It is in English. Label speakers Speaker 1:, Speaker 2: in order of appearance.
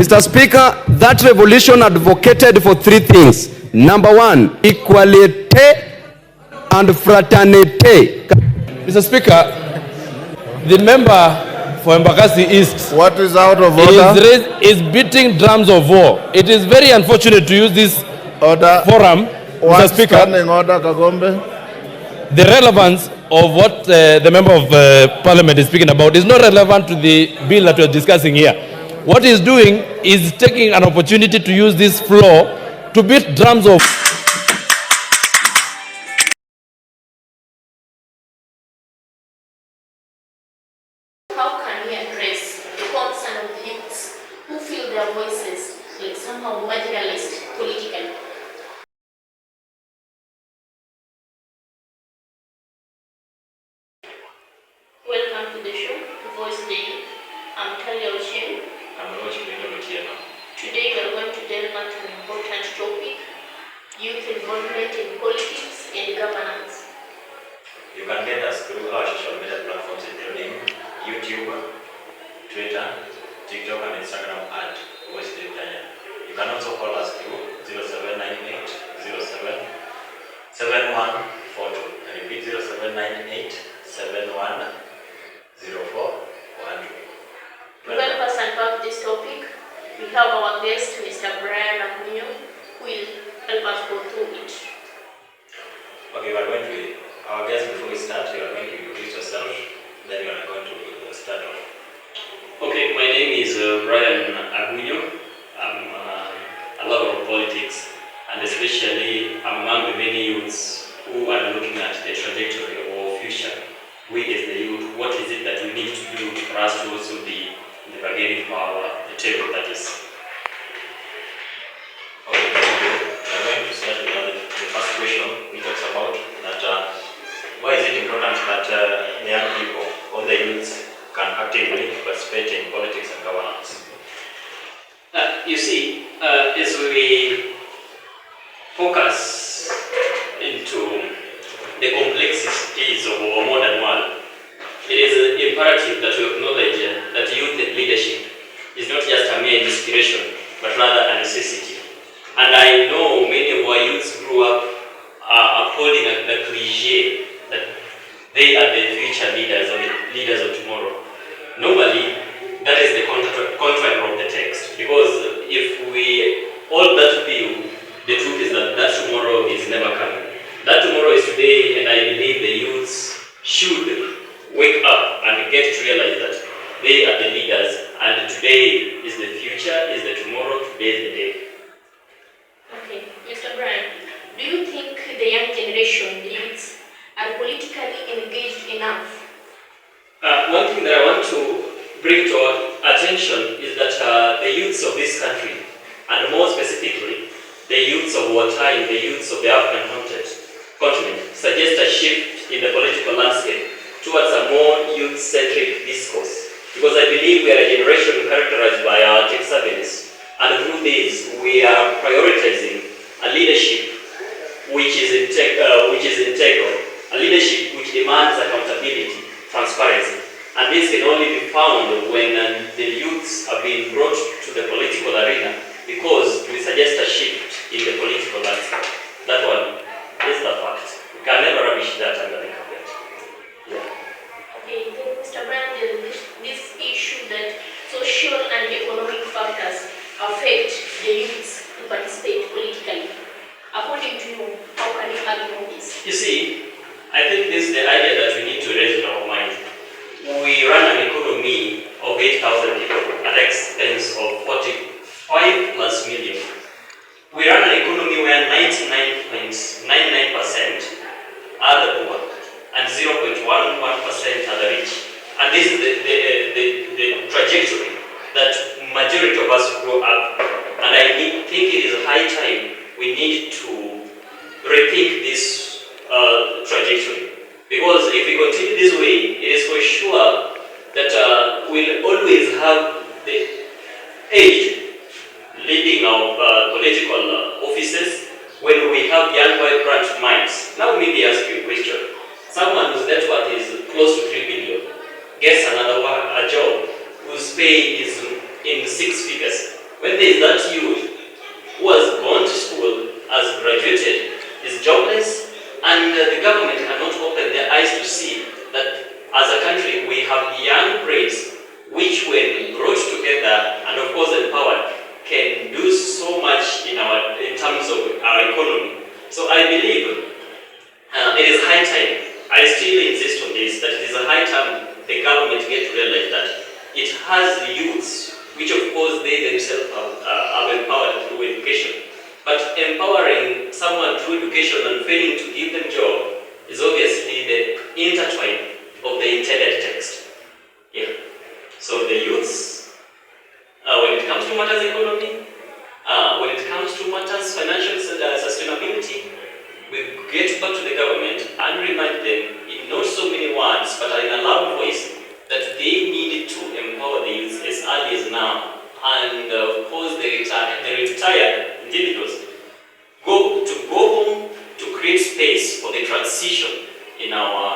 Speaker 1: Mr. Speaker, that revolution advocated for three things. Number one, equality and fraternity.
Speaker 2: Mr. Speaker, the member for Embakasi East,
Speaker 3: What is out of order?
Speaker 2: is beating drums of war. It is very unfortunate to use this
Speaker 3: Order.
Speaker 2: forum, Mr.
Speaker 3: What's
Speaker 2: Speaker.
Speaker 3: standing order, Kagombe?
Speaker 2: The relevance of what the member of parliament is speaking about is not relevant to the bill that we are discussing here. What he's doing is taking an opportunity to use this floor to beat drums of
Speaker 4: How can we address the concern of youths who feel their voices like somehow marginalized politically? Welcome to the show, Voice Daily. I'm Talia Ochieng.
Speaker 5: I'm watching the Otieno.
Speaker 4: Today we are going to delve into an important topic, youth involvement in politics and governance.
Speaker 5: You can get us through our social media platforms including YouTube, Twitter, TikTok and Instagram at Voice Daily Kenya. You can also call us through 0798 07 7142. I repeat 0798 71 0412.
Speaker 4: To help us unpack this topic, we have our guest, Mr. Brian Amunyo, who will help us go through it.
Speaker 5: Okay, we are going to, our guest, before we start, you are going to introduce yourself, then you are going to start off.
Speaker 6: Okay, my name is Brian Agunyo. I'm a lover of politics, and especially I'm among the many youths who are looking at the trajectory of our future. We as the youth, what is it that we need to do for us to also be the bargaining power, the table that is?
Speaker 5: Okay, I'm going to start with the first question, which talks about that why is it important that the young people, all the youths, can actively participate in politics and governance?
Speaker 6: You see, as we focus into the complexities of our modern world, it is imperative that we acknowledge that youth and leadership is not just a mere inspiration, but rather a necessity. And I know many of our youths grew up upholding the cliche that they are the future leaders or the leaders of tomorrow. Normally, that is the contrary of the text, because if we hold that view, the truth is that that tomorrow is never coming. That tomorrow is today, and I believe the youths should wake up and get to realize that they are the leaders, and today is the future, is the tomorrow, today is the day.
Speaker 4: Okay, Mr. Brian, do you think the young generation, the youths, are politically engaged enough?
Speaker 6: One thing that I want to bring to our attention is that the youths of this country, and more specifically, the youths of our time, the youths of the African continent, suggest a shift in the political landscape towards a more youth-centric discourse. Because I believe we are a generation characterized by our tech savviness, and through this, we are prioritizing a leadership which is integral, a leadership which demands accountability, transparency. And this can only be found when the youths are being brought to the political arena, because we suggest a shift in the political landscape. That one is the fact. We can never rubbish that under the carpet. Yeah.
Speaker 4: Okay, then Mr. Brian, there is this issue that social and economic factors affect the youths to participate politically. According to you, how can you argue this?
Speaker 6: You see, I think this is the idea that we need to raise in our mind. We run an economy of 8,000 people at the expense of 45 plus million. We run an economy where 99.99% are the poor and 0.11% are the rich. And this is the trajectory that majority of us grow up. And I think it is high time we need to rethink this trajectory. Because if we continue this way, it is for sure that we'll always have the aged leading our political offices when we have young vibrant minds. Now maybe ask you a question. Someone whose net worth is close to 3 billion gets another a job whose pay is in 6 figures. when there is that youth who has gone to school, has graduated, is jobless, and the government cannot open their eyes to see that as a country we have young brains which, when brought together and of course empowered, can do so much in terms of our economy. So I believe it is high time, I still insist on this, that it is a high time the government get to realize that it has the youths, which of course they themselves are empowered through education. But empowering someone through education and failing to give them job is obviously the intertwine of the intended text. Yeah. So the youths, when it comes to matters economy, when it comes to matters financial sustainability, we get back to the government and remind them in not so many words, but in a loud voice, that they needed to empower the youth as early as now. And of course, the retired individuals go home to create space for the transition in our